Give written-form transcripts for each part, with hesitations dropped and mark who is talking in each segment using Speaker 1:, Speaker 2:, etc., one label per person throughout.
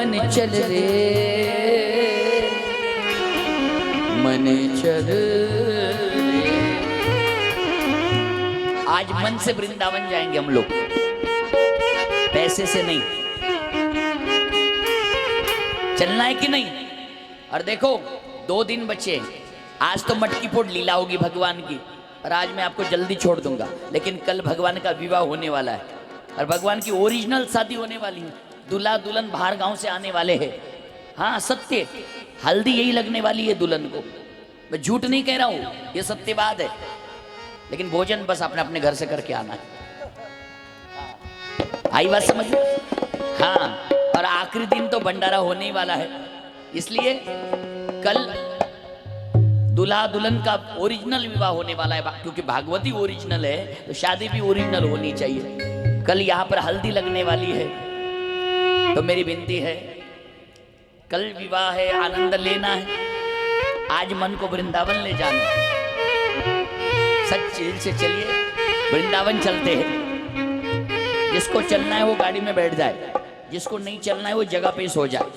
Speaker 1: मन चल रे मन चल रे। आज मन से वृंदावन जाएंगे हम लोग, पैसे से नहीं। चलना है कि नहीं? और देखो 2 दिन बचे, आज तो मटकी फोड़ लीला होगी भगवान की, और आज मैं आपको जल्दी छोड़ दूंगा। लेकिन कल भगवान का विवाह होने वाला है और भगवान की ओरिजिनल शादी होने वाली है। दूल्हा दुल्हन बाहर गांव से आने वाले हैं। हाँ सत्य, हल्दी यही लगने वाली है दुल्हन को। मैं झूठ नहीं कह रहा हूँ, ये सत्य बात है। लेकिन भोजन बस अपने अपने घर से करके आना है। आई बात समझ? हाँ, और आखिरी दिन तो भंडारा होने ही वाला है। इसलिए कल दूल्हा दुल्हन का ओरिजिनल विवाह होने वाला है, क्योंकि भागवती ओरिजिनल है तो शादी भी ओरिजिनल होनी चाहिए। कल यहाँ पर हल्दी लगने वाली है, तो मेरी विनती है, कल विवाह है, आनंद लेना है। आज मन को वृंदावन ले जाना है। सच्चे दिल से चलिए, वृंदावन चलते हैं। जिसको चलना है वो गाड़ी में बैठ जाए, जिसको नहीं चलना है वो जगह पे सो जाए।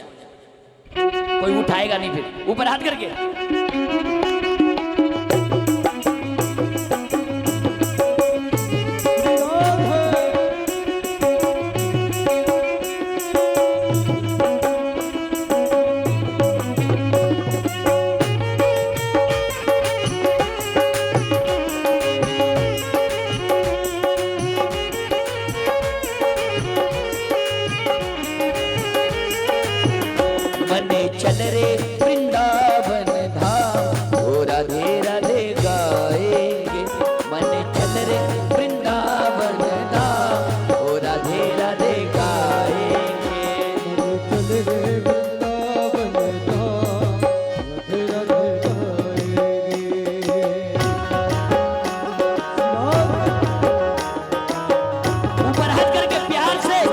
Speaker 1: कोई उठाएगा नहीं। फिर ऊपर हाथ करके चल रे वृंदावन धाम, ओ राधे राधे गाएंगे। मन चल रे वृंदावन धाम, ओ राधे राधे गाएंगे।
Speaker 2: चल रे वृंदावन धाम, राधे राधे गाएंगे।
Speaker 1: ऊपर हाथ करके प्यार से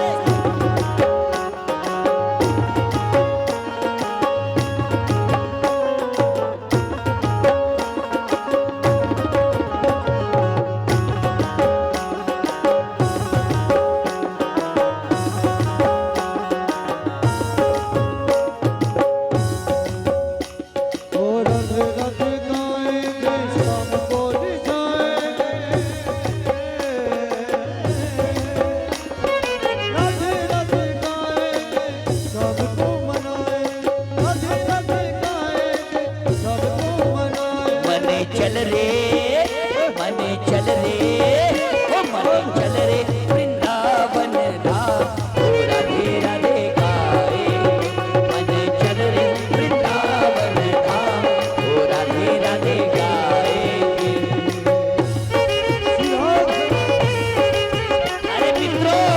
Speaker 1: चल रे, मन चल रे, ओ मन चल रे वृंदावन धाम, ओ राधे राधे गाए। मन चल रे वृंदावन धाम, ओ राधे राधे गाएंगे। अरे मित्रों,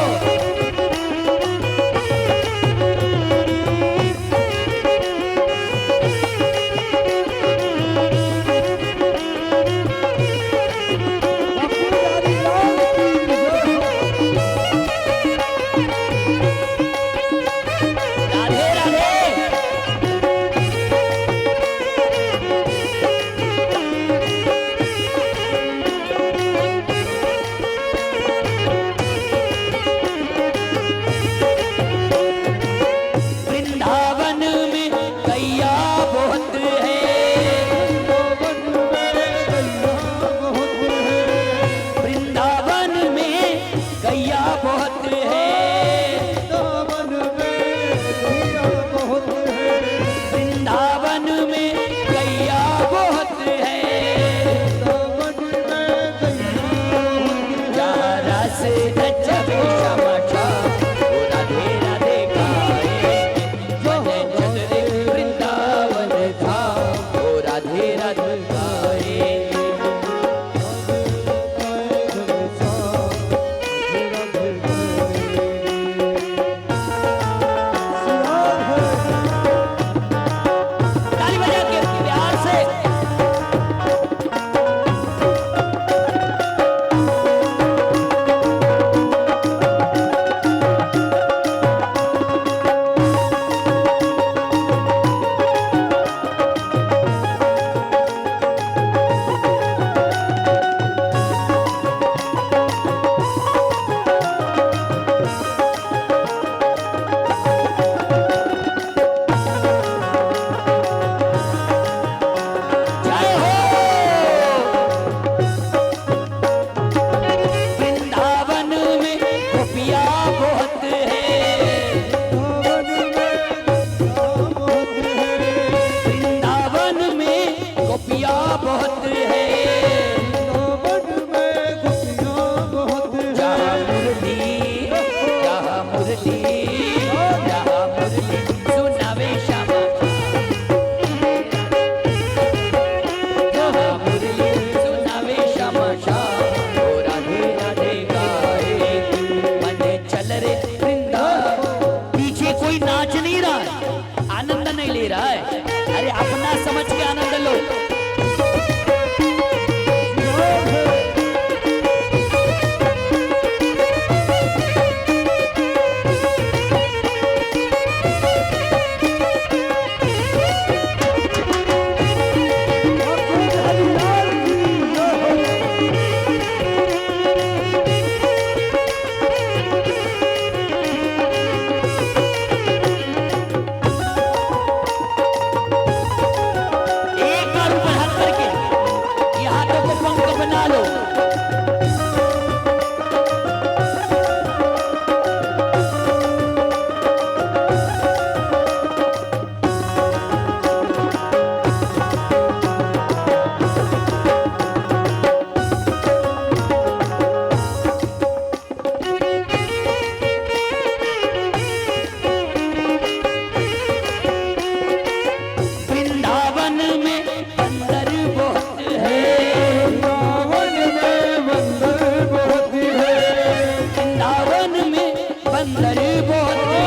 Speaker 1: बंदर बहुत है,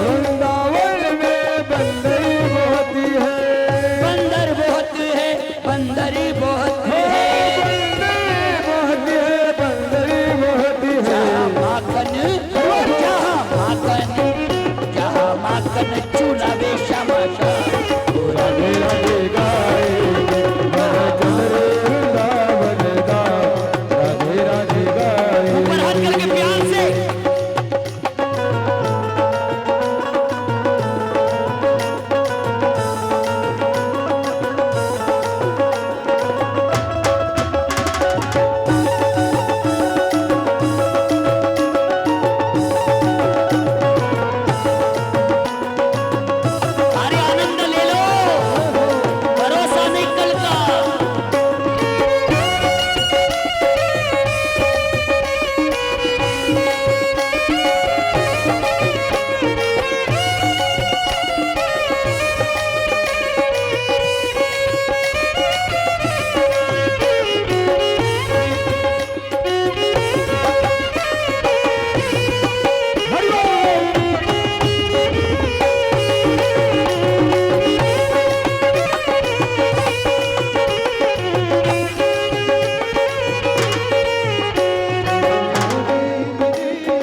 Speaker 2: वृंदावन में बंदर बहुत है,
Speaker 1: बंदर बहुत है, बंदर बहुत है,
Speaker 2: बंदर बहुत है।
Speaker 1: जहाँ माखन, जहाँ माखन चुनावे श्यामा श्याम।
Speaker 2: राधे राधे गाएंगे मन चल रे वृंदावन धाम, राधे राधे गाएंगे।
Speaker 1: ऊपर हाथ करके प्यार से अरे आनंद ले लो, भरोसा नहीं कल का।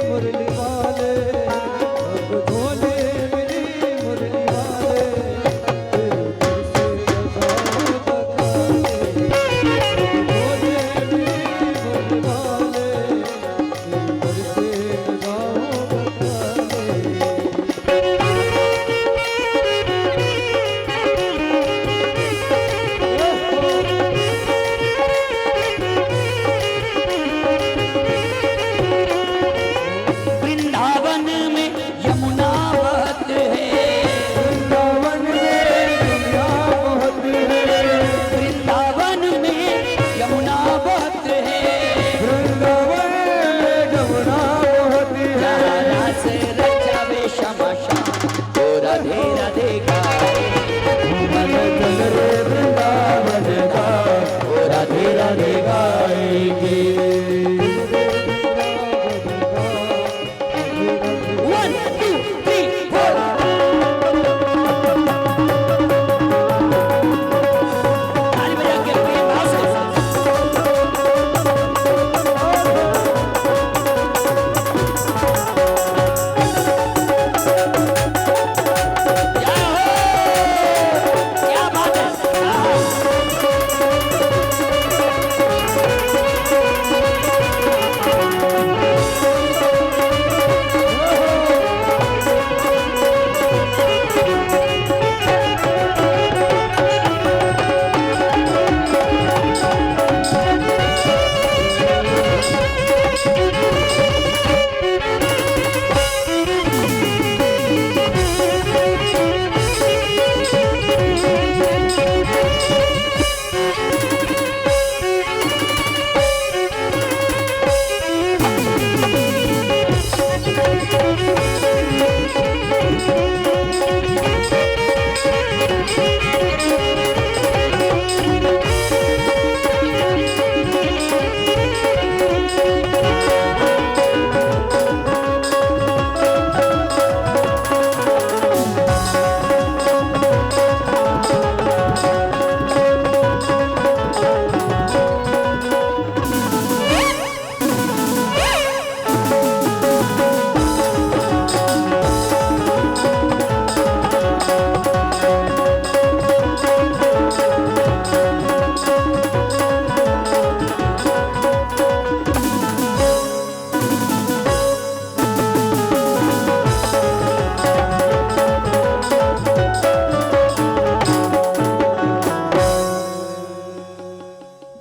Speaker 2: मुरली वाले अब भोले मेरी मुरली वाले, तेरे दर से रज़ा बखाने। भोले मेरी मुरली वाले, तेरे दर से रज़ा
Speaker 1: वृंदावन में यमुना बहत है,
Speaker 2: वृंदावन में दुनिया बहुत है,
Speaker 1: वृंदावन में यमुना बहत है,
Speaker 2: वृंदावन में जमुना बहुत है।
Speaker 1: जहाँ रास रचावे श्यामा श्याम। ओ राधे राधे गाए,
Speaker 2: मन चल रे वृंदावन धाम,
Speaker 1: ओ राधे राधे
Speaker 2: गाएंगे।
Speaker 1: 1 2 3 4 ताली बजा के प्रेम भाव से। क्या हो, क्या बात है।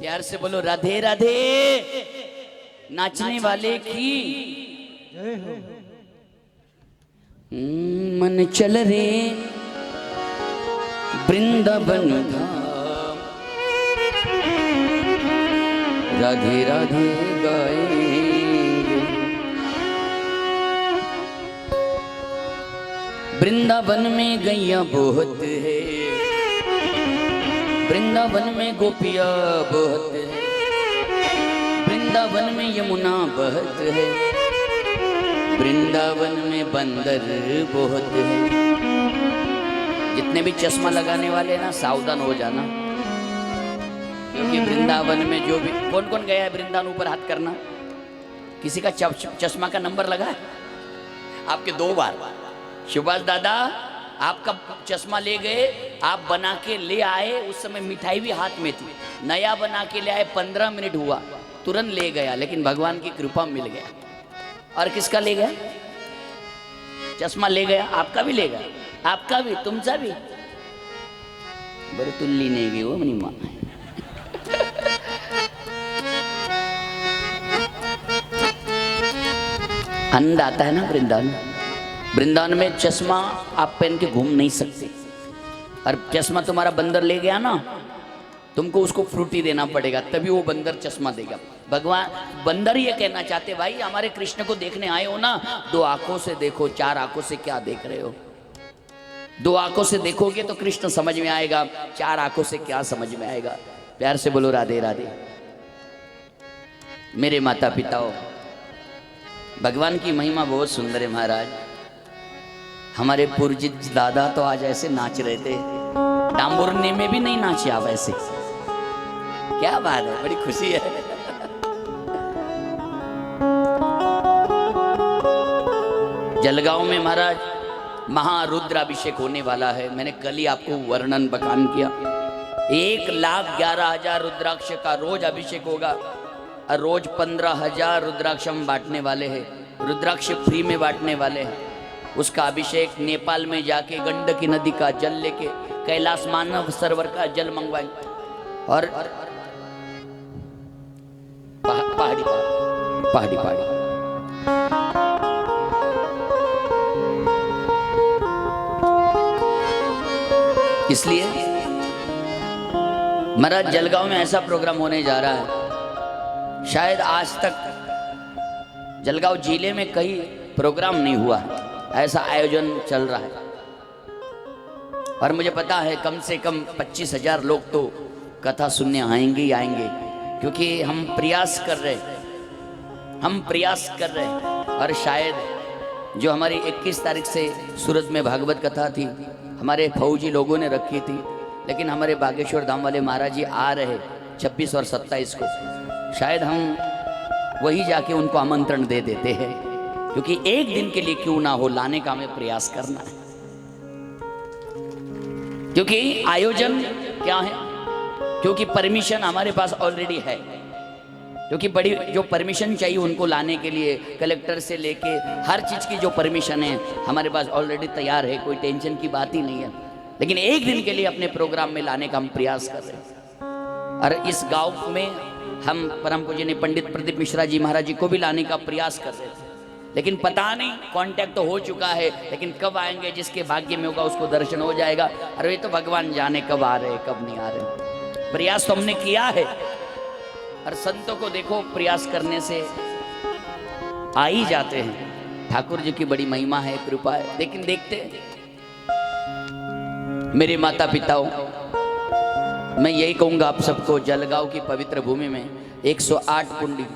Speaker 1: प्यार से बोलो राधे राधे। नाचने वाले की
Speaker 2: जय हो।
Speaker 1: मन चल रे वृंदावन धाम, राधे राधे गाएंगे। वृंदावन में गैया बहुत है, वृंदावन में गोपिया बहुत है, वृंदावन में यमुना बहत है, वृंदावन में बंदर बहुत है। जितने भी चश्मा लगाने वाले ना सावधान हो जाना, क्योंकि वृंदावन में जो भी कौन कौन गया है वृंदावन, ऊपर हाथ करना। किसी का चश्मा का नंबर लगा है? आपके 2 बार। सुभाष दादा आपका चश्मा ले गए, आप बना के ले आए, उस समय मिठाई भी हाथ में थी, नया बना के ले आए, 15 मिनट हुआ, तुरंत ले गया, लेकिन भगवान की कृपा मिल गया। और किसका ले गया? चश्मा ले गया, आपका भी ले गया, आपका भी, तुमचा भी। बड़ी तुल्ली नहीं गई वो मनी माँ। आनंद आता है ना वृंदावन। वृंदावन में चश्मा आप पहन के घूम नहीं सकते, और चश्मा तुम्हारा बंदर ले गया ना, तुमको उसको फ्रूटी देना पड़ेगा, तभी वो बंदर चश्मा देगा। भगवान बंदर ये कहना चाहते, भाई हमारे कृष्ण को देखने आए हो ना, 2 आंखों से देखो, 4 आंखों से क्या देख रहे हो? 2 आंखों से देखोगे तो कृष्ण समझ में आएगा, 4 आंखों से क्या समझ में आएगा? प्यार से बोलो राधे राधे। मेरे माता पिताओं, भगवान की महिमा बहुत सुंदर है महाराज। हमारे पूर्वज दादा तो आज ऐसे नाच रहे थे, डांबुरने में भी नहीं नाचे आप ऐसे। क्या बात है, बड़ी खुशी है। जलगांव में महाराज महारुद्राभिषेक होने वाला है। मैंने कल ही आपको वर्णन बखान किया। 1,11,000 रुद्राक्ष का रोज अभिषेक होगा, और रोज 15,000 रुद्राक्ष हम बांटने वाले हैं। रुद्राक्ष फ्री में बांटने वाले हैं। उसका अभिषेक नेपाल में जाके गंडकी नदी का जल लेके कैलाश मानव सरोवर का जल मंगवाएंगे, और पहाड़ी पहाड़ी पहाड़ी इसलिए महाराज जलगांव में ऐसा प्रोग्राम होने जा रहा है, शायद आज तक जलगांव जिले में कहीं प्रोग्राम नहीं हुआ है, ऐसा आयोजन चल रहा है। और मुझे पता है कम से कम 25,000 लोग तो कथा सुनने आएंगे ही आएंगे, क्योंकि हम प्रयास कर रहे हैं। और शायद जो हमारी 21 तारीख से सूरत में भागवत कथा थी, हमारे फौजी लोगों ने रखी थी, लेकिन हमारे बागेश्वर धाम वाले महाराज जी आ रहे 26 और 27 को, शायद हम वही जाके उनको आमंत्रण दे देते हैं, क्योंकि एक दिन के लिए क्यों ना हो, लाने का हमें प्रयास करना है। क्योंकि आयोजन क्या है, क्योंकि परमिशन हमारे पास ऑलरेडी है, क्योंकि बड़ी जो परमिशन चाहिए उनको लाने के लिए कलेक्टर से लेके हर चीज़ की जो परमिशन है हमारे पास ऑलरेडी तैयार है, कोई टेंशन की बात ही नहीं है। लेकिन एक दिन के लिए अपने प्रोग्राम में लाने का हम प्रयास कर रहे हैं। और इस गांव में हम परम पूजनीय पंडित प्रदीप मिश्रा जी महाराज जी को भी लाने का प्रयास कर रहे थे, लेकिन पता नहीं, कांटेक्ट तो हो चुका है, लेकिन कब आएंगे, जिसके भाग्य में होगा उसको दर्शन हो जाएगा। अरे ये तो भगवान जाने कब आ रहे कब नहीं आ रहे। प्रयास तो हमने किया है, और संतों को देखो प्रयास करने से आ ही जाते हैं। ठाकुर जी की बड़ी महिमा है, कृपा है। लेकिन देखते मेरे माता पिताओं, मैं यही कहूंगा आप सबको, जलगांव की पवित्र भूमि में 108 कुंडी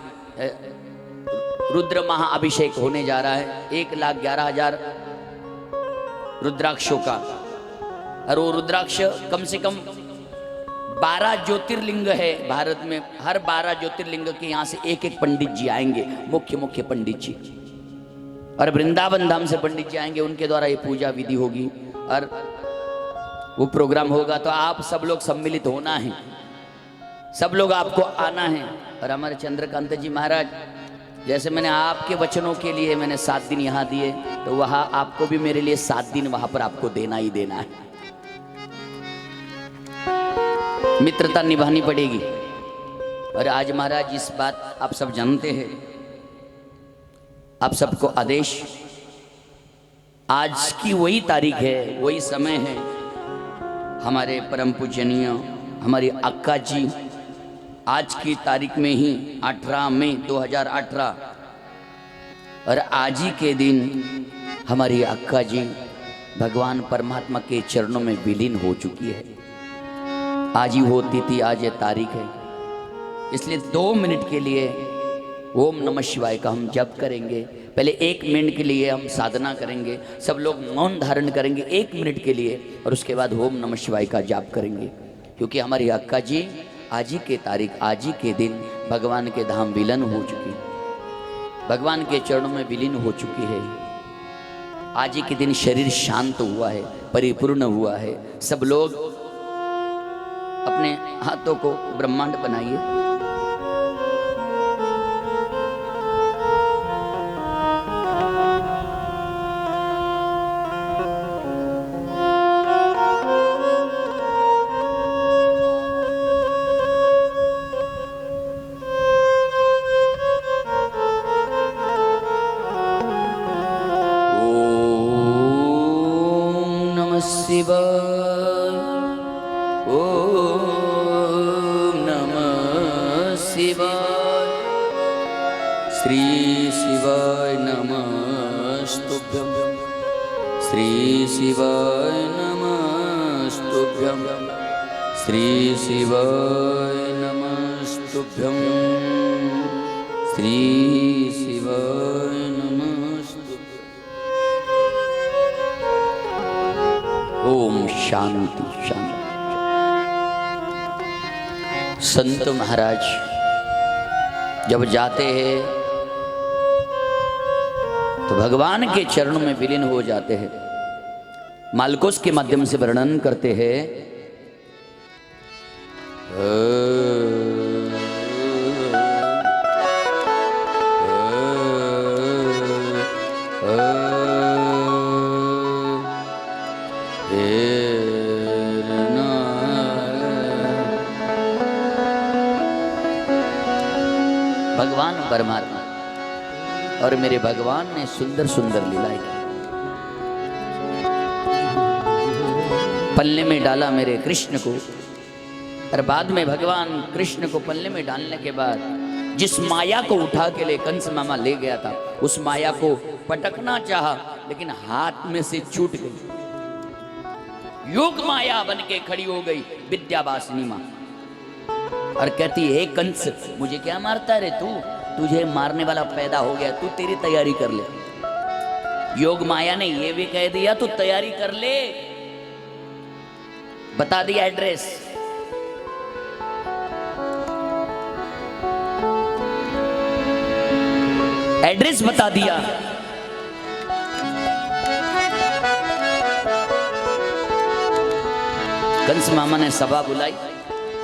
Speaker 1: रुद्र महाअभिषेक होने जा रहा है, 1,11,000 रुद्राक्षों का। और वो रुद्राक्ष कम से कम 12 ज्योतिर्लिंग है भारत में। हर 12 ज्योतिर्लिंग के यहाँ से एक पंडित जी आएंगे, मुख्य पंडित जी, और वृंदावन धाम से पंडित जी आएंगे, उनके द्वारा ये पूजा विधि होगी और वो प्रोग्राम होगा। तो आप सब लोग सम्मिलित होना है, सब लोग आपको आना है। और हमारे चंद्रकांत जी महाराज, जैसे मैंने आपके वचनों के लिए मैंने 7 दिन यहाँ दिए, तो वहाँ आपको भी मेरे लिए 7 दिन वहाँ पर आपको देना ही देना है। मित्रता निभानी पड़ेगी। और आज महाराज इस बात आप सब जानते हैं, आप सबको आदेश, आज की वही तारीख है, वही समय है। हमारे परम पूजनीय हमारी अक्का जी आज की तारीख में ही 18 मई 2018, और आज ही के दिन हमारी अक्का जी भगवान परमात्मा के चरणों में विलीन हो चुकी है। आज ही होती थी, आज ये तारीख है। इसलिए 2 मिनट के लिए ओम नमः शिवाय का हम जप करेंगे। पहले 1 मिनट के लिए हम साधना करेंगे, सब लोग मौन धारण करेंगे 1 मिनट के लिए, और उसके बाद ओम नमः शिवाय का जाप करेंगे। क्योंकि हमारी अक्का जी आज ही के तारीख, आज ही के दिन भगवान के धाम विलीन हो चुकी, भगवान के चरणों में विलीन हो चुकी है। आज ही के दिन शरीर शांत हुआ है, परिपूर्ण हुआ है। सब लोग अपने हाथों को ब्रह्मांड बनाइए। शिवाय ओम नमः शिवाय। श्री शिवाय नमस्तुभ्यं, श्री शिवाय नमस्तुभ्यं, श्री शिवाय नमस्तुभ्यं, श्री शिवाय नमस्तुभ्यं। ओम शांति शांति। संत महाराज जब जाते हैं तो भगवान के चरणों में विलीन हो जाते हैं। मालकोस के माध्यम से वर्णन करते हैं, भगवान परमात्मा और मेरे भगवान ने सुंदर सुंदर लीलाएं की। पल्ले में डाला मेरे कृष्ण को, और बाद में भगवान कृष्ण को पल्ले में डालने के बाद जिस माया को उठा के ले कंस मामा ले गया था, उस माया को पटकना चाहा लेकिन हाथ में से छूट गई। योग माया बन के खड़ी हो गई विद्यावासिनी मां, और कहती है कंस मुझे क्या मारता रे तू, तुझे मारने वाला पैदा हो गया, तू तेरी तैयारी कर ले। योग माया ने ये भी कह दिया तू तैयारी कर ले, बता दिया एड्रेस। एड्रेस बता दिया। कंस मामा ने सभा बुलाई,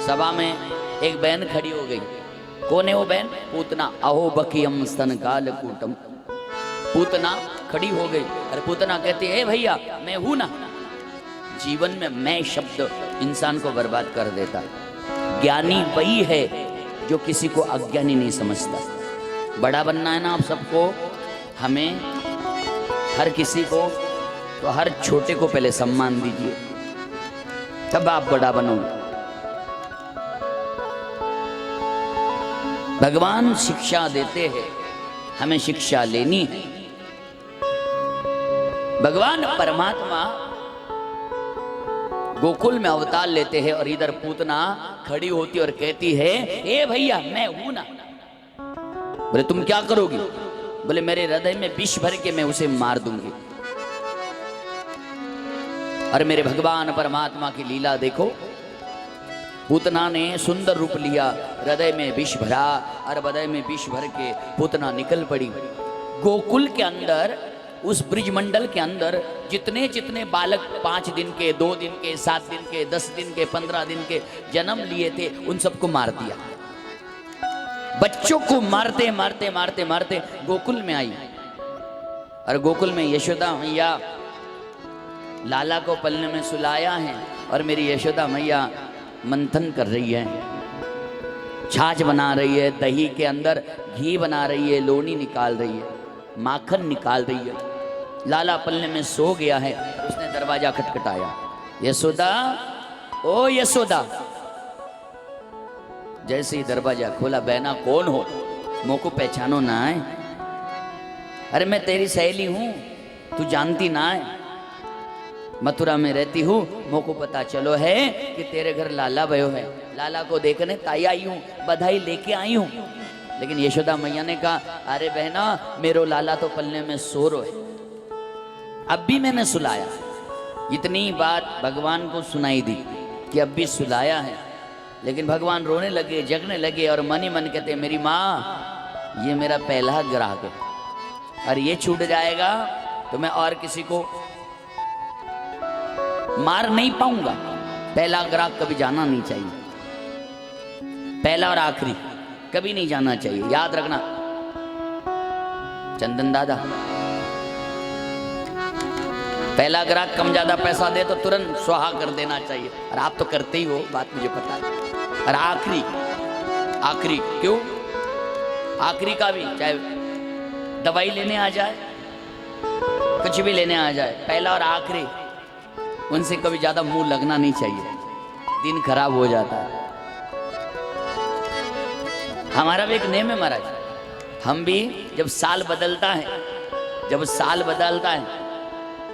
Speaker 1: सभा में एक बहन खड़ी हो गई। कौन है वो बहन? पूतना। अहो बकियम स्तन काल कूटम। पूतना खड़ी हो गई और पूतना कहती है भैया मैं हूं ना। जीवन में मैं शब्द इंसान को बर्बाद कर देता। ज्ञानी वही है जो किसी को अज्ञानी नहीं समझता। बड़ा बनना है ना आप सबको, हमें हर किसी को, तो हर छोटे को पहले सम्मान दीजिए, तब आप बड़ा बनोगे। भगवान शिक्षा देते हैं, हमें शिक्षा लेनी है। भगवान परमात्मा गोकुल में अवतार लेते हैं और इधर पूतना खड़ी होती और कहती है ए भैया मैं हूं ना। बोले तुम क्या करोगी? बोले मेरे हृदय में विष भर के मैं उसे मार दूंगी। और मेरे भगवान परमात्मा की लीला देखो, पूतना ने सुंदर रूप लिया, हृदय में विष भरा और हृदय में विष भर के पूतना निकल पड़ी। गोकुल के अंदर, उस ब्रिजमंडल के अंदर जितने जितने बालक 5 दिन के, 2 दिन के, 7 दिन के, 10 दिन के, 15 दिन के जन्म लिए थे, उन सबको मार दिया। बच्चों को मारते मारते मारते मारते गोकुल में आई। और गोकुल में यशोदा मैया लाला को पलने में सुलाया है और मेरी यशोदा मैया मंथन कर रही है, छाछ बना रही है, दही के अंदर घी बना रही है, लोनी निकाल रही है, माखन निकाल रही है। लाला पलने में सो गया है। उसने दरवाजा खटखटाया, यशोदा ओ यशोदा। जैसे ही दरवाजा खोला, बहना कौन हो? मुँह को पहचानो ना है? अरे मैं तेरी सहेली हूं, तू जानती ना है, मथुरा में रहती हूँ, मुँह को पता चलो है कि तेरे घर लाला भयो है। लाला को देखने ताई आई हूँ, बधाई लेके आई हूँ। लेकिन यशोदा मैया ने कहा, अरे बहना मेरो लाला तो पल्ले में सो रो है, अब भी मैंने सुलाया। इतनी बात भगवान को सुनाई दी कि अब भी सुलाया है, लेकिन भगवान रोने लगे, जगने लगे और मन ही मन कहते, मेरी माँ ये मेरा पहला ग्राहक है और ये छूट जाएगा तो मैं और किसी को मार नहीं पाऊंगा। पहला ग्राहक कभी जाना नहीं चाहिए, पहला और आखिरी कभी नहीं जाना चाहिए, याद रखना। चंदन दादा, पहला ग्राहक कम ज्यादा पैसा दे तो तुरंत स्वाहा कर देना चाहिए, और आप तो करते ही हो, बात मुझे पता है। और आखिरी क्यों? आखिरी का भी, चाहे दवाई लेने आ जाए, कुछ भी लेने आ जाए, पहला और आखिरी उनसे कभी ज्यादा मुंह लगना नहीं चाहिए, दिन खराब हो जाता है। हमारा भी एक नेम है महाराज, हम भी जब साल बदलता है,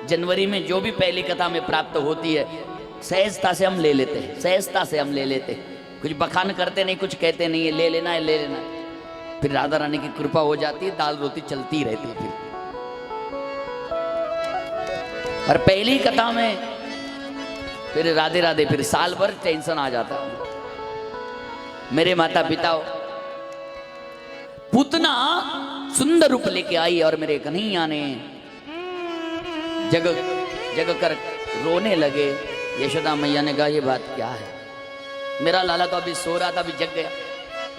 Speaker 1: जनवरी में जो भी पहली कथा में प्राप्त होती है, सहजता से हम ले लेते हैं, कुछ बखान करते नहीं, कुछ कहते नहीं है, ले लेना है। फिर राधा रानी की कृपा हो जाती है, दाल रोटी चलती रहती है फिर। और पहली कथा में फिर राधे राधे, फिर साल भर टेंशन आ जाता है। मेरे माता पिता पूतना सुंदर रूप लेके आई और मेरे कन्हैया ने जग कर रोने लगे। यशोदा मैया ने कहा, ये बात क्या है? मेरा लाला तो अभी सो रहा था, अभी जग गया।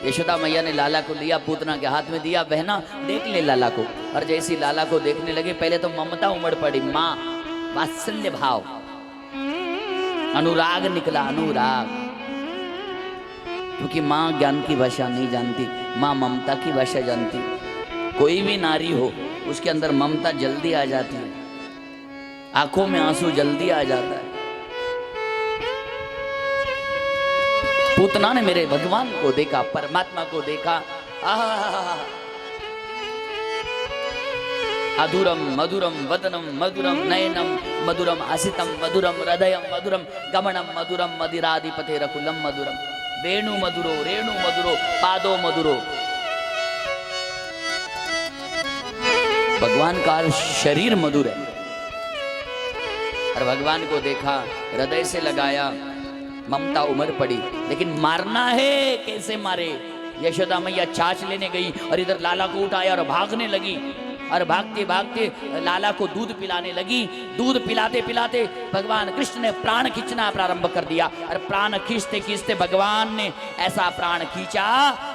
Speaker 1: यशोदा मैया ने लाला को लिया, पूतना के हाथ में दिया, बहना देख ले लाला को। और जैसी लाला को देखने लगे, पहले तो ममता उमड़ पड़ी, माँ, वात्सल्य भाव, अनुराग निकला, अनुराग। क्योंकि माँ ज्ञान की भाषा नहीं जानती, माँ ममता की भाषा जानती। कोई भी नारी हो, उसके अंदर ममता जल्दी आ जाती है, आंखों में आंसू जल्दी आ जाता है। पूतना ने मेरे भगवान को देखा, परमात्मा को देखा, अधुरम मधुरम वदनम मधुरम नयनम मधुरम आसितम मधुरम हृदयम मधुरम गमनम मधुरम मदिराधिपते रकुलम मधुरम वेणु मधुरो रेणु मधुरो पादो मधुरो। भगवान का शरीर मधुर है। और भगवान को देखा, हृदय से लगाया, ममता उमड़ पड़ी। लेकिन मारना है, कैसे मारे? यशोदा मैया छाछ लेने गई और इधर लाला को उठाया और भागने लगी, और भागते भागते लाला को दूध पिलाने लगी। दूध पिलाते पिलाते भगवान कृष्ण ने प्राण खींचना प्रारंभ कर दिया, और प्राण खींचते खींचते भगवान ने ऐसा प्राण खींचा,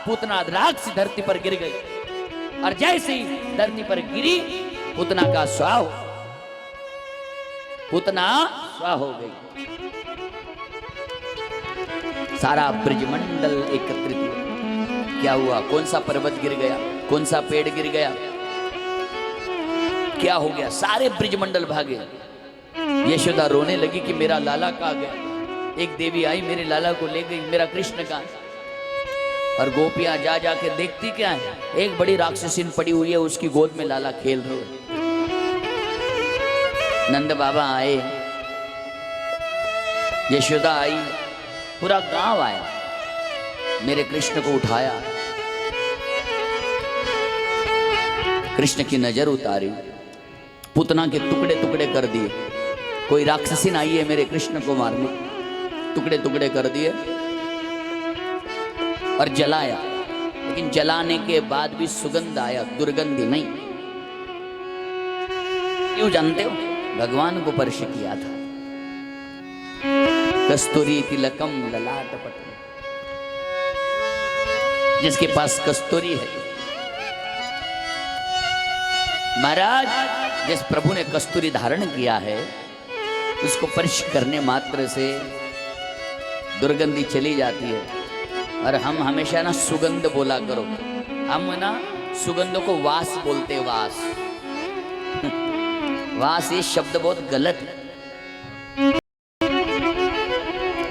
Speaker 1: पूतना राक्षसी धरती पर गिर गई। और जैसे ही धरती पर गिरी, पूतना का स्वाह, पूतना स्वाह हो गई। सारा ब्रजमंडल एकत्रित हुआ। क्या हुआ? कौन सा पर्वत गिर गया, कौन सा पेड़ गिर गया, क्या हो गया? सारे ब्रजमंडल भागे। यशोदा रोने लगी कि मेरा लाला कहाँ गया। एक देवी आई, मेरे लाला को ले गई, मेरा कृष्ण कहाँ? और गोपियां जा जाके देखती क्या है, एक बड़ी राक्षसीन पड़ी हुई है, उसकी गोद में लाला खेल रहे हैं। नंद बाबा आए, यशोदा आई, पूरा गांव आया, मेरे कृष्ण को उठाया, कृष्ण की नजर उतारी, पूतना के टुकड़े टुकड़े कर दिए। कोई राक्षसीन आई है मेरे कृष्ण को मारने, टुकड़े टुकड़े कर दिए और जलाया। लेकिन जलाने के बाद भी सुगंध आया, दुर्गंधी नहीं। क्यों जानते हो? भगवान को स्पर्श किया था। कस्तूरी तिलकम ललाट पटम, जिसके पास कस्तूरी है, महाराज, जिस प्रभु ने कस्तूरी धारण किया है, उसको स्पर्श करने मात्र से दुर्गंधी चली जाती है। और हम हमेशा ना सुगंध बोला करो, हम ना सुगंधों को वास बोलते, वास। वास ये शब्द बहुत गलत है।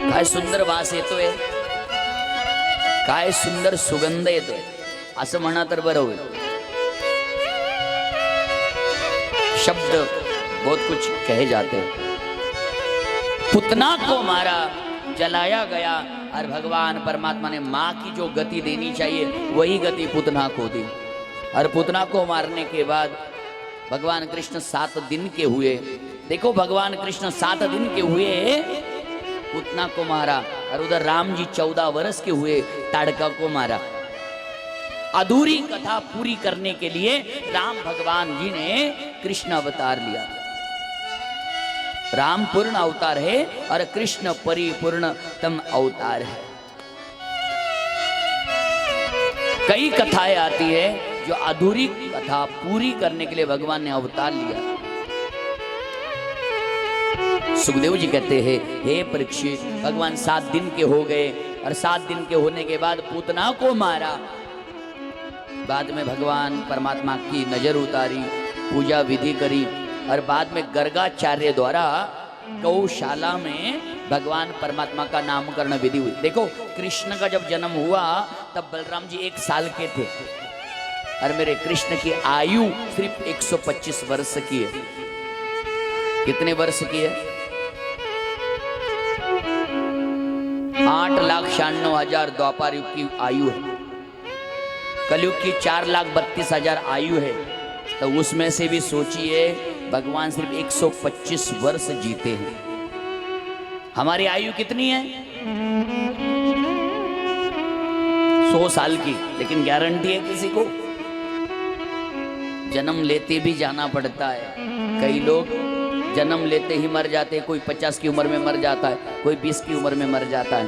Speaker 1: काय सुंदर वास येतोय, काय सुंदर सुगंध येतोय, असं म्हणा तर बरं होईल। शब्द बहुत कुछ कहे जाते हैं। पुतना को मारा, जलाया गया, और भगवान परमात्मा ने माँ की जो गति देनी चाहिए वही गति पूतना को दी। और पूतना को मारने के बाद भगवान कृष्ण 7 दिन के हुए। देखो भगवान कृष्ण 7 दिन के हुए, पूतना को मारा, और उधर राम जी 14 वर्ष के हुए, ताड़का को मारा। अधूरी कथा पूरी करने के लिए राम भगवान जी ने कृष्ण अवतार लिया। राम पूर्ण अवतार है और कृष्ण परिपूर्णतम अवतार है। कई कथाएं आती है जो अधूरी कथा पूरी करने के लिए भगवान ने अवतार लिया। सुखदेव जी कहते हैं, हे परीक्षित, भगवान 7 दिन के हो गए और 7 दिन के होने के बाद पूतना को मारा। बाद में भगवान परमात्मा की नजर उतारी, पूजा विधि करी, और बाद में गर्गाचार्य द्वारा गौशाला में भगवान परमात्मा का नामकरण विधि हुई। देखो कृष्ण का जब जन्म हुआ तब बलराम जी 1 साल के थे और मेरे कृष्ण की आयु सिर्फ 125 वर्ष की है। कितने वर्ष की है? 8,96,000 द्वापर युग की आयु है। कलयुग की 4,32,000 आयु है। तो उसमें से भी सोचिए भगवान सिर्फ 125 वर्ष जीते हैं। हमारी आयु कितनी है? 100 साल की। लेकिन गारंटी है किसी को? जन्म लेते भी जाना पड़ता है। कई लोग जन्म लेते ही मर जाते हैं। कोई 50 की उम्र में मर जाता है, कोई 20 की उम्र में मर जाता है,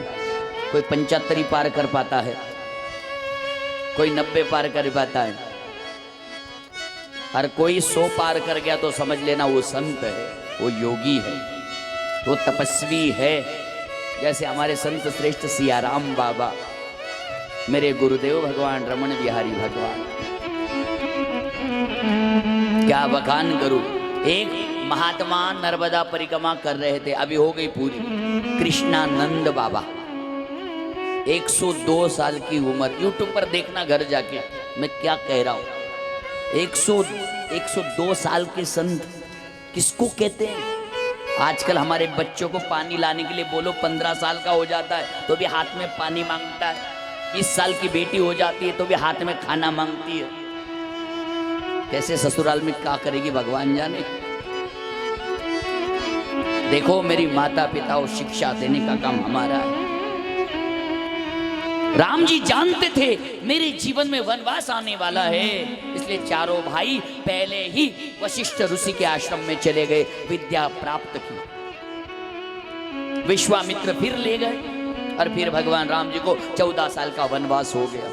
Speaker 1: कोई 75 पार कर पाता है, कोई 90 पार कर पाता है, और कोई 100 पार कर गया तो समझ लेना वो संत है, वो योगी है, वो तपस्वी है। जैसे हमारे संत श्रेष्ठ सियाराम बाबा, मेरे गुरुदेव भगवान रमन बिहारी भगवान। क्या बखान करूं। एक महात्मा नर्मदा परिक्रमा कर रहे थे, अभी हो गई पूरी, कृष्णानंद बाबा, 102 साल की उम्र। यूट्यूब पर देखना घर जाके मैं क्या कह रहा हूं। 102 साल के संत किसको कहते हैं? आजकल हमारे बच्चों को पानी लाने के लिए बोलो, 15 साल का हो जाता है तो भी हाथ में पानी मांगता है। 20 साल की बेटी हो जाती है तो भी हाथ में खाना मांगती है। कैसे ससुराल में क्या करेगी भगवान जाने। देखो मेरी माता पिता को शिक्षा देने का काम हमारा है। राम जी जानते थे मेरे जीवन में वनवास आने वाला है, इसलिए चारों भाई पहले ही वशिष्ठ ऋषि के आश्रम में चले गए, विद्या प्राप्त की। विश्वामित्र फिर ले गए और फिर भगवान राम जी को 14 साल का वनवास हो गया।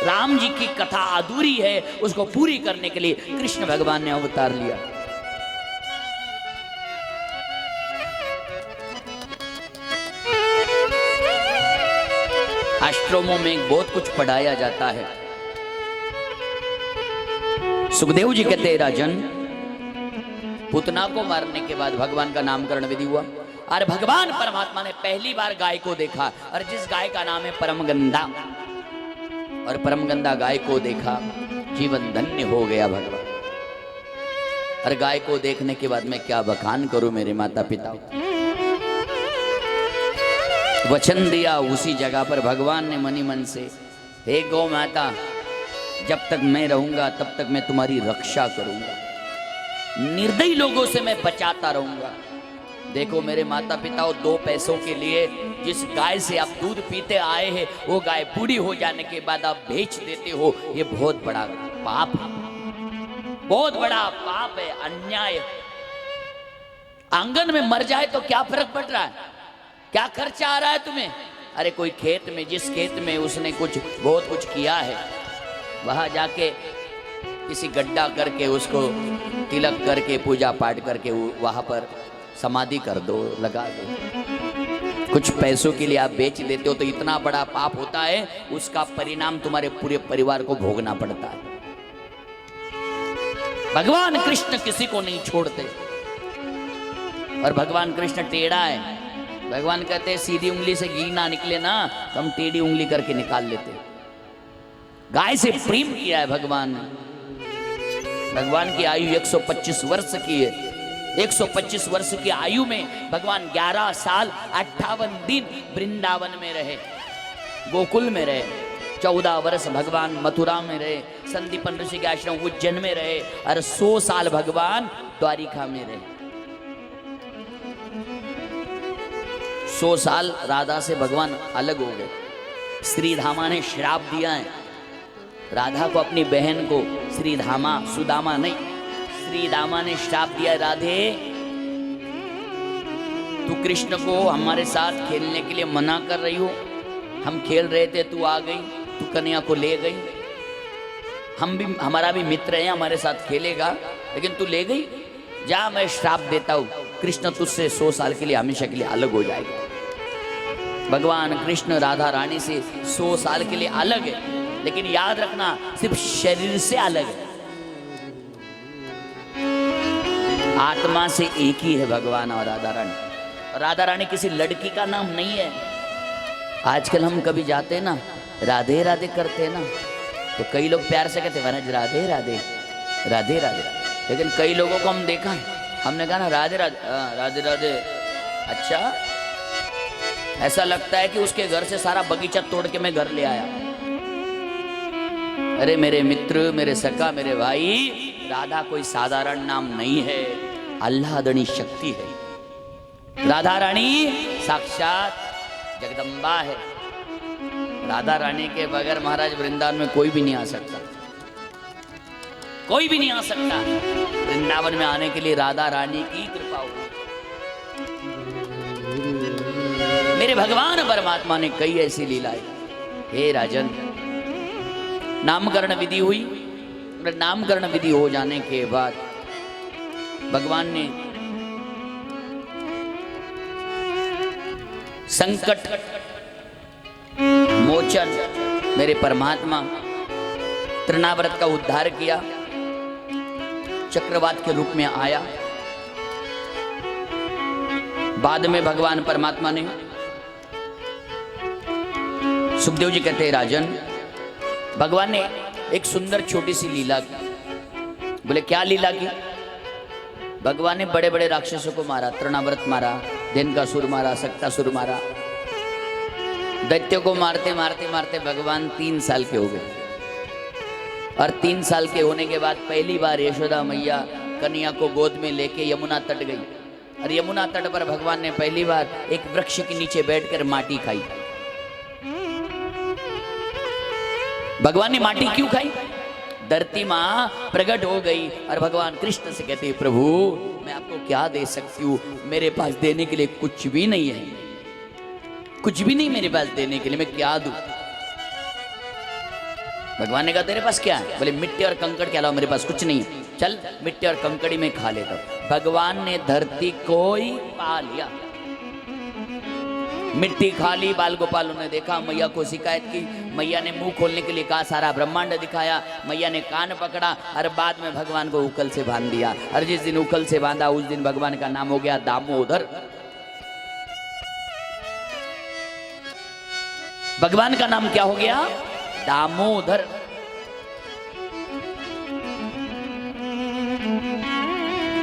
Speaker 1: राम जी की कथा अधूरी है, उसको पूरी करने के लिए कृष्ण भगवान ने अवतार लिया। आश्रमों में बहुत कुछ पढ़ाया जाता है। सुखदेव जी कहते हैं, राजन, पूतना को मारने के बाद भगवान का नामकरण विधि हुआ और भगवान परमात्मा ने पहली बार गाय को देखा, और जिस गाय का नाम है परमगंधा, और परमगंधा गाय को देखा, जीवन धन्य हो गया भगवान। और गाय को देखने के बाद मैं क्या बखान करूं मेरे माता पिता। वचन दिया उसी जगह पर भगवान ने मनी मन से, हे गौ माता, जब तक मैं रहूंगा तब तक मैं तुम्हारी रक्षा करूंगा, निर्दयी लोगों से मैं बचाता रहूंगा। देखो मेरे माता पिता, 2 पैसों के लिए जिस गाय से आप दूध पीते आए हैं वो गाय बूढ़ी हो जाने के बाद आप बेच देते हो, ये बहुत बड़ा पाप है, बहुत बड़ा पाप है, अन्याय। आंगन में मर जाए तो क्या फर्क पड़ रहा है? क्या खर्चा आ रहा है तुम्हें? अरे कोई खेत में, जिस खेत में उसने बहुत कुछ किया है, वहां जाके किसी गड्ढा करके उसको तिलक करके पूजा पाठ करके वहां पर समाधि कर दो, लगा दो। कुछ पैसों के लिए आप बेच देते हो तो इतना बड़ा पाप होता है, उसका परिणाम तुम्हारे पूरे परिवार को भोगना पड़ता है। भगवान कृष्ण किसी को नहीं छोड़ते, और भगवान कृष्ण टेढ़ा है। भगवान कहते हैं सीधी उंगली से घी ना निकले ना तो हम टेढ़ी उंगली करके निकाल लेते। गाय से प्रेम किया है भगवान ने। भगवान की आयु 125 वर्ष की है, 125 वर्ष की आयु में भगवान 11 साल 58 दिन वृंदावन में रहे, गोकुल में रहे। 14 वर्ष भगवान मथुरा में रहे, संदीपन ऋषि के आश्रम उज्जैन में रहे, और 100 साल भगवान द्वारिका में रहे। 100 साल राधा से भगवान अलग हो गए। श्री धामा ने श्राप दिया है राधा को, अपनी बहन को, श्री धामा, सुदामा नहीं, श्री दामा ने श्राप दिया, राधे तू कृष्ण को हमारे साथ खेलने के लिए मना कर रही हो, हम खेल रहे थे, तू आ गई, तू कन्या को ले गई, हम भी, हमारा भी मित्र है, हमारे साथ खेलेगा, लेकिन तू ले गई, जा मैं श्राप देता हूं, कृष्ण तुझसे 100 साल के लिए हमेशा के लिए अलग हो जाएगा। भगवान कृष्ण राधा रानी से 100 साल के लिए अलग है, लेकिन याद रखना सिर्फ शरीर से अलग है, आत्मा से एक ही है भगवान और राधा रानी। राधा रानी किसी लड़की का नाम नहीं है। आजकल हम कभी जाते हैं ना, राधे राधे करते हैं ना, तो कई लोग प्यार से कहते हैं राधे राधे राधे राधे, लेकिन कई लोगों को हम देखा, हमने कहा ना राधे राधे, राधे राधे, अच्छा, ऐसा लगता है कि उसके घर से सारा बगीचा तोड़ के मैं घर ले आया। अरे मेरे मित्र, मेरे सखा, मेरे भाई, राधा कोई साधारण नाम नहीं है, आह्लादनी शक्ति है। राधा रानी साक्षात जगदम्बा है। राधा रानी के बगैर महाराज वृंदावन में कोई भी नहीं आ सकता, कोई भी नहीं आ सकता। वृंदावन में आने के लिए राधा रानी की कृपा हो। मेरे भगवान परमात्मा ने कई ऐसी लीलाएं। हे राजन, नामकरण विधि हुई, नामकरण विधि हो जाने के बाद भगवान ने संकट मोचन, मेरे परमात्मा तृणाव्रत का उद्धार किया, चक्रवात के रूप में आया। बाद में भगवान परमात्मा ने, सुखदेव जी कहते हैं राजन, भगवान ने एक सुंदर छोटी सी लीला की। बोले क्या लीला की? भगवान ने बड़े बड़े राक्षसों को मारा, तृणाव्रत मारा, धेनुकासुर मारा, सक्तासुर मारा। दैत्यों को मारते मारते मारते भगवान 3 साल के हो गए, और 3 साल के होने के बाद पहली बार यशोदा मैया कन्या को गोद में लेके यमुना तट गई, और यमुना तट पर भगवान ने पहली बार एक वृक्ष के नीचे बैठकर माटी खाई। भगवान ने माटी क्यों खाई? धरती मां प्रकट हो गई और भगवान कृष्ण से कहते हैं प्रभु मैं आपको क्या दे सकती हूँ, मेरे पास देने के लिए कुछ भी नहीं है, कुछ भी नहीं मेरे पास देने के लिए, मैं क्या दूं? भगवान ने कहा तेरे पास क्या है? बोले मिट्टी और कंकड़ के अलावा मेरे पास कुछ नहीं है, चल मिट्टी और कंकड़ी में खा लेता हूं। भगवान ने धरती को ही पा लिया, मिट्टी खा ली। बाल गोपाल ने देखा, मैया को शिकायत की, मैया ने मुंह खोलने के लिए कहा, सारा ब्रह्मांड दिखाया, मैया ने कान पकड़ा और बाद में भगवान को उकल से बांध दिया। और जिस दिन उकल से बांधा उस दिन भगवान का नाम हो गया दामोदर। भगवान का नाम क्या हो गया? दामोदर।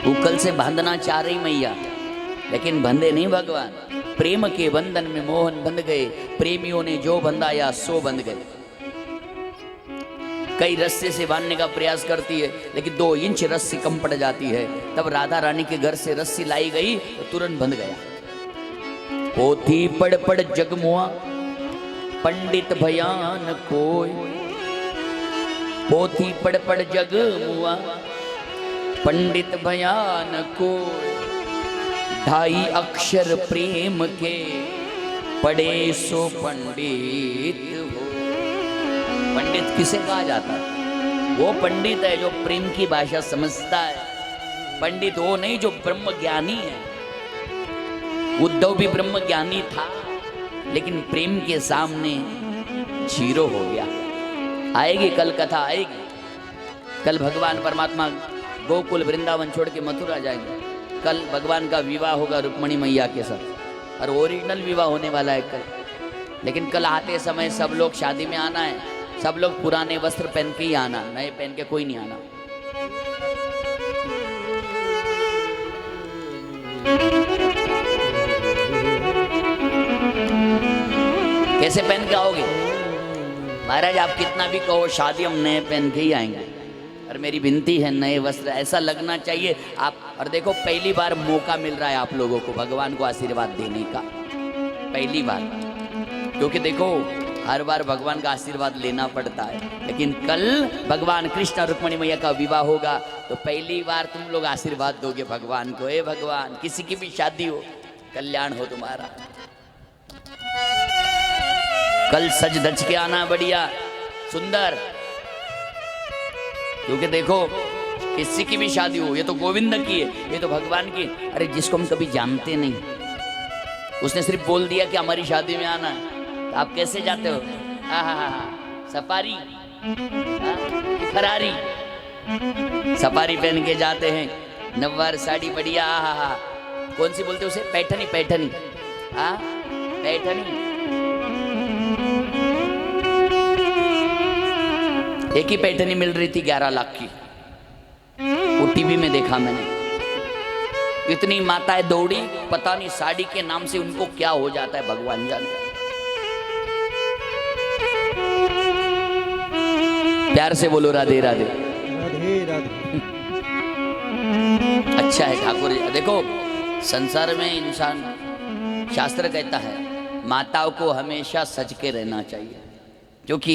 Speaker 1: उकल से बांधना चाह रही मैया, लेकिन बंधे नहीं भगवान। प्रेम के बंधन में मोहन बंध गए, प्रेमियों ने जो बंधाया सो बंध गए। कई रस्से से बांधने का प्रयास करती है, लेकिन 2 इंच रस्सी कम पड़ जाती है। तब राधा रानी के घर से रस्सी लाई गई तो तुरंत बंध गया। पोथी पढ़ पढ़ जगमुआ पंडित भयान कोई, पोथी पढ़ पढ़ जगमुआ पंडित भयान कोई, 2.5 अक्षर प्रेम के पढ़े सो पंडित हो। पंडित किसे कहा जाता है? वो पंडित है जो प्रेम की भाषा समझता है। पंडित वो नहीं जो ब्रह्म ज्ञानी है। उद्धव भी ब्रह्म ज्ञानी था, लेकिन प्रेम के सामने जीरो हो गया। आएगी कल कथा आएगी। कल भगवान परमात्मा गोकुल वृंदावन छोड़ के मथुरा जाएंगे। कल भगवान का विवाह होगा रुक्मणी मैया के साथ, और ओरिजिनल विवाह होने वाला है कल। लेकिन कल आते समय सब लोग शादी में आना है, सब लोग पुराने वस्त्र पहन के ही आना, नए पहन के कोई नहीं आना। कैसे पहन के आओगे महाराज? आप कितना भी कहो शादी हम नए पहन के ही आएंगे, और मेरी विनती है नए वस्त्र ऐसा लगना चाहिए आप। और देखो पहली बार मौका मिल रहा है आप लोगों को भगवान को आशीर्वाद देने का, पहली बार। क्योंकि देखो हर बार भगवान का आशीर्वाद लेना पड़ता है, लेकिन कल भगवान कृष्ण और रुक्मिणी मैया का विवाह होगा, तो पहली बार तुम लोग आशीर्वाद दोगे भगवान को। हे भगवान, किसी की भी शादी हो, कल्याण हो तुम्हारा। कल सज धज के आना बढ़िया सुंदर, क्योंकि देखो किसी की भी शादी हो, ये तो गोविंद की है, ये तो भगवान की। अरे जिसको हम कभी जानते नहीं, उसने सिर्फ बोल दिया कि हमारी शादी में आना है, तो आप कैसे जाते हो? सफारी फरारी, सफारी पहन के जाते हैं, नव्वार साड़ी बढ़िया। कौन सी बोलते उसे? पैठनी, पैठनी। पैठनी। एक ही पैठनी मिल रही थी 11 लाख की, वो टीवी में देखा मैंने। इतनी माताएं दौड़ी, पता नहीं साड़ी के नाम से उनको क्या हो जाता है, भगवान जानता है। प्यार से बोलो राधे राधे।
Speaker 2: राधे राधे।
Speaker 1: अच्छा है ठाकुर। देखो संसार में इंसान, शास्त्र कहता है माताओं को हमेशा सज के रहना चाहिए, क्योंकि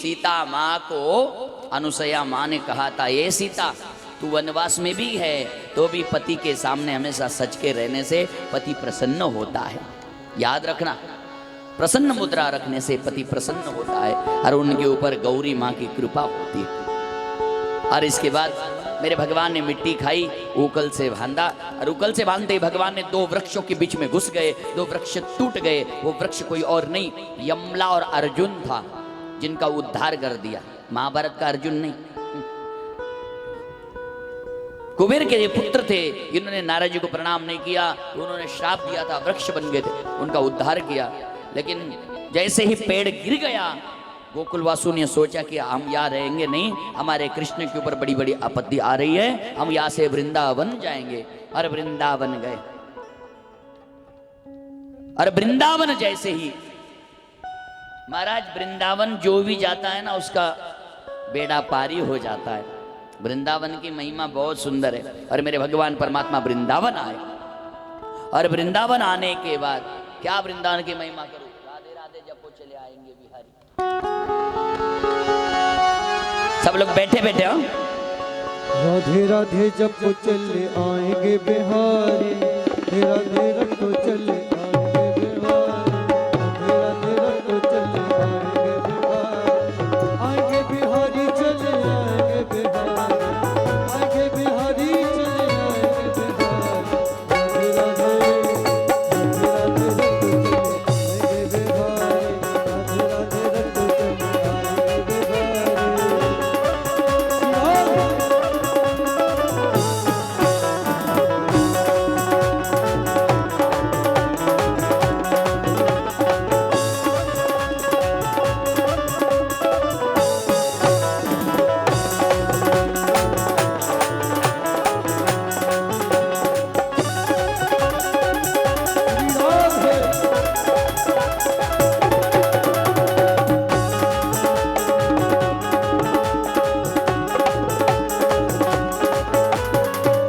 Speaker 1: सीता माँ को अनुसया माँ ने कहा था, ये सीता तू वनवास में भी है तो भी पति के सामने हमेशा सच के रहने से पति प्रसन्न होता है। याद रखना, प्रसन्न मुद्रा रखने से पति प्रसन्न होता है, और उनके ऊपर गौरी माँ की कृपा होती है। और इसके बाद मेरे भगवान ने मिट्टी खाई, उकल से बांधा, और उकल से बांधते ही भगवान ने 2 वृक्षों के बीच में घुस गए, 2 वृक्ष टूट गए। वो वृक्ष कोई और नहीं, यमला और अर्जुन था, जिनका उद्धार कर दिया। महाभारत का अर्जुन नहीं, कुबेर के ये पुत्र थे, इन्होंने नारद जी को प्रणाम नहीं किया, उन्होंने श्राप दिया था, वृक्ष बन गए थे, उनका उद्धार किया। लेकिन जैसे ही पेड़ गिर गया, गोकुलवासियों ने सोचा कि हम यहाँ रहेंगे नहीं, हमारे कृष्ण के ऊपर बड़ी बड़ी आपत्ति आ रही है, हम यहाँ से वृंदावन जाएंगे। और वृंदावन गए, और वृंदावन जैसे ही महाराज, वृंदावन जो भी जाता है ना उसका बेड़ा पारी हो जाता है। वृंदावन की महिमा बहुत सुंदर है। और मेरे भगवान परमात्मा वृंदावन आए, और वृंदावन आने के बाद क्या वृंदावन की महिमा करूं, राधे राधे जपो चले आएंगे बिहारी। सब लोग बैठे बैठे हो।
Speaker 2: राधे राधे जब चले आएंगे बिहारी, राधे रटो चले आएंगे बिहारी, राधे रटो चले आएंगे बिहारी, आएंगे बिहारी चले आएंगे बिहारी, आएंगे बिहारी चले आएंगे बिहारी। राधे राधे राधे राधे रटो चले आएंगे बिहारी, राधे राधे रटो चले आएंगे बिहारी।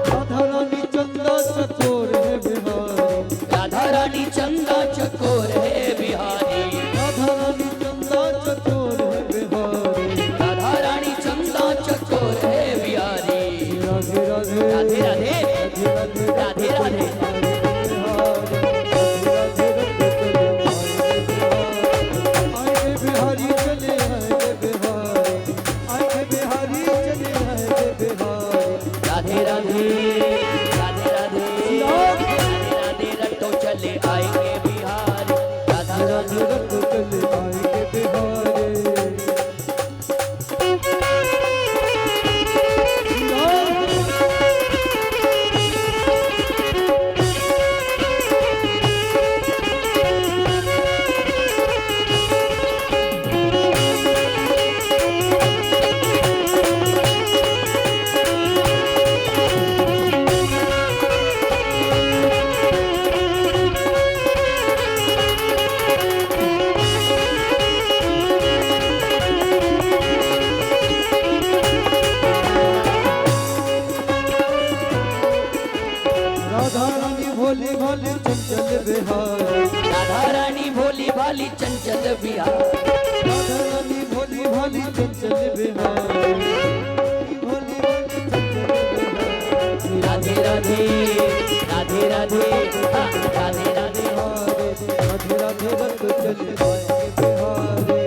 Speaker 2: राधा रानी चंदा चकोर है बिहारी,
Speaker 1: राधा रानी चंदा चकोर है बिहारी,
Speaker 2: राधा रानी चंदा चकोर है बिहारी,
Speaker 1: राधा रानी चंदा चकोर है बिहारी।
Speaker 2: राधे राधे
Speaker 1: राधे राधे राधे राधे।
Speaker 2: आएंगे बिहारी चले आएंगे बिहारी, आएंगे बिहारी चले आएंगे बिहारी।
Speaker 1: राधे राधे राधे राधे राधे राधे रटो चले आएंगे बिहारी, राधा
Speaker 2: राधे रटो चले आएंगे बिहारी। भाली चंचल बिहार
Speaker 1: राधा रानी भोली भाली चंचल बिहार
Speaker 2: राधा रानी भोली भाली चंचल बिहार भोली भाली चंचल बिहार
Speaker 1: राधे राधे राधे राधे हाँ, राधे राधे
Speaker 2: राधे राधे रंग चले आएंगे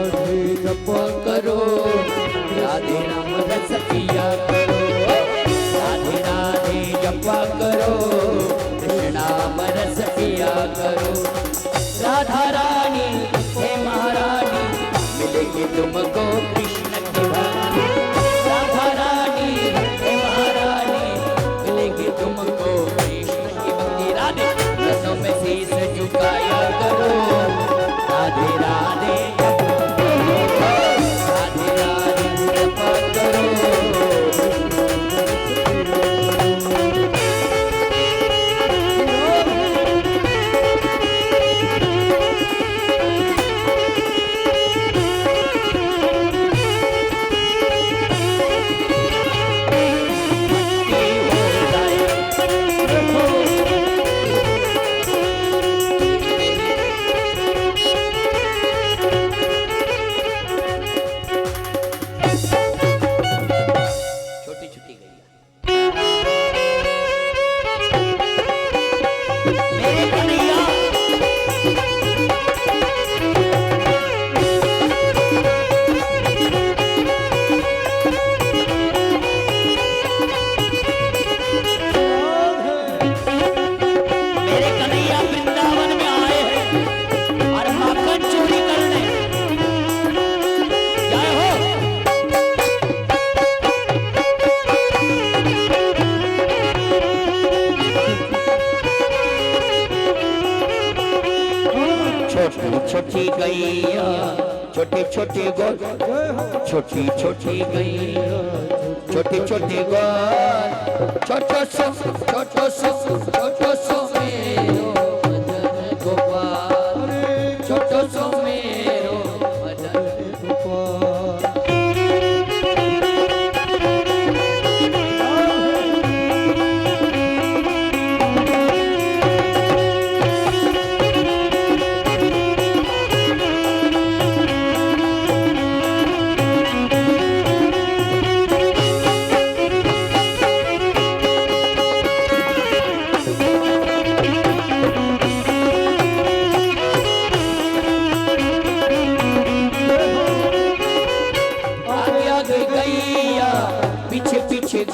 Speaker 2: बिहारे
Speaker 1: करो राधे नाम रस पिया करो राधे राधे जपा करो कृष्ण नाम रस पिया करो राधा रानी हे महारानी मिलेगी तुमको कृष्ण की भानी राधा रानी हे महारानी मिलेगी तुमको कृष्ण की भक्ति राधे रसों में शीश झुकाया करो राधे राधे छोटी गैया छोटी छोटी गोल छोटी छोटी गैया छोटी छोटी गोल छोटो सो छोटो सो छोटो सो मेरो मदन गोपाल छोटो सो मेरो मदन गोपाल पीछे पीछे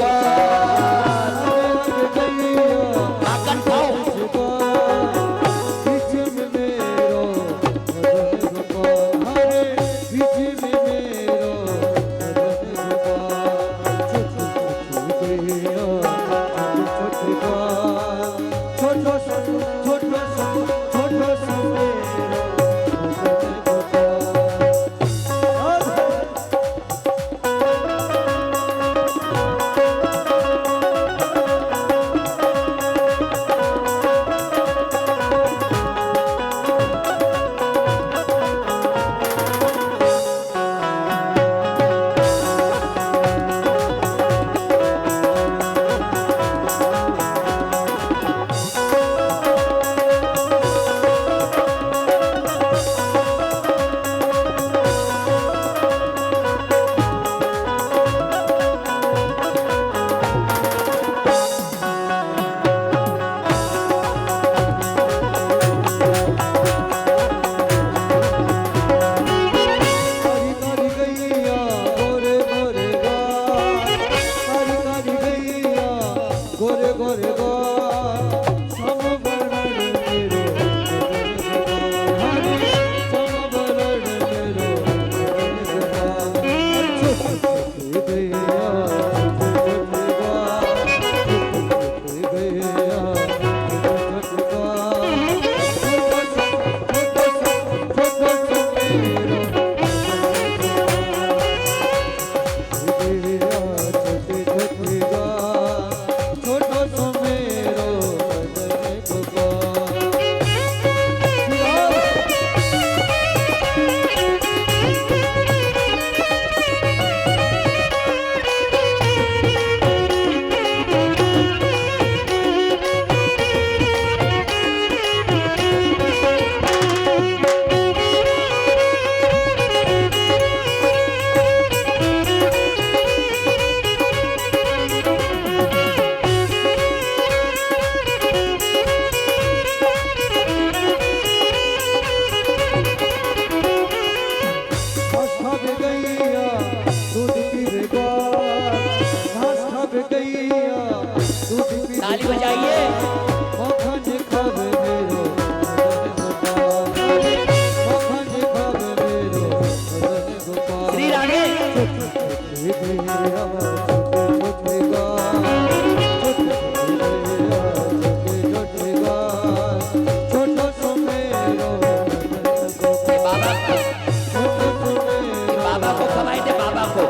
Speaker 2: घास खावे गैया दूध पीवे गाय, घास खावे गैया दूध पीवे
Speaker 1: ताली बजाइए।
Speaker 2: मक्खन खावे मेरो मदन गोपाल, मक्खन खावे मेरो मदन गोपाल।
Speaker 1: श्री राधे। बाबा को खवाए थे, बाबा को।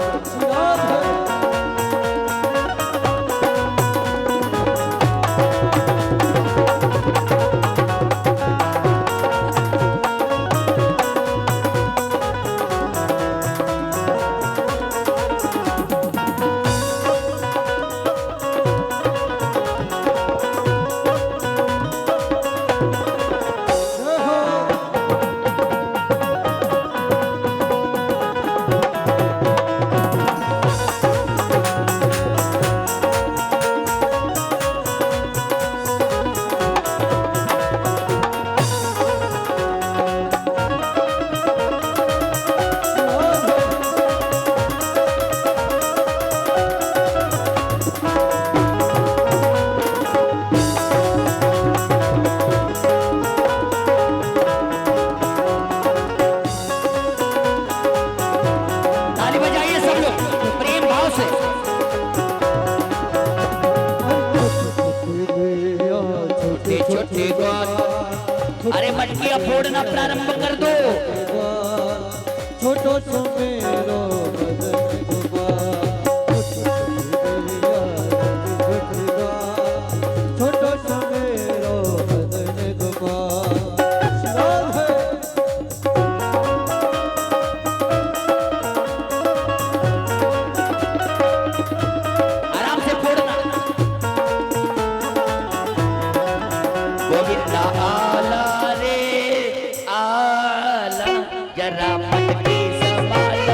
Speaker 1: ताली बजाइए सब लोग प्रेम भाव से। छोटे छोटे गाल, अरे मटकियां फोड़ना प्रारंभ कर दो।
Speaker 2: छोटो सो मेरो मदन गोपाल, छोटो सो मेरो मदन गोपाल।
Speaker 1: आराम से फोड़ना। गोविंदा आला रे आला, जरा मटकी संभाल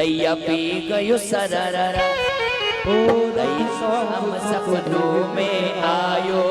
Speaker 1: दैया पी गयो सरररा
Speaker 2: ओ
Speaker 1: दैया हम सपनों में आयो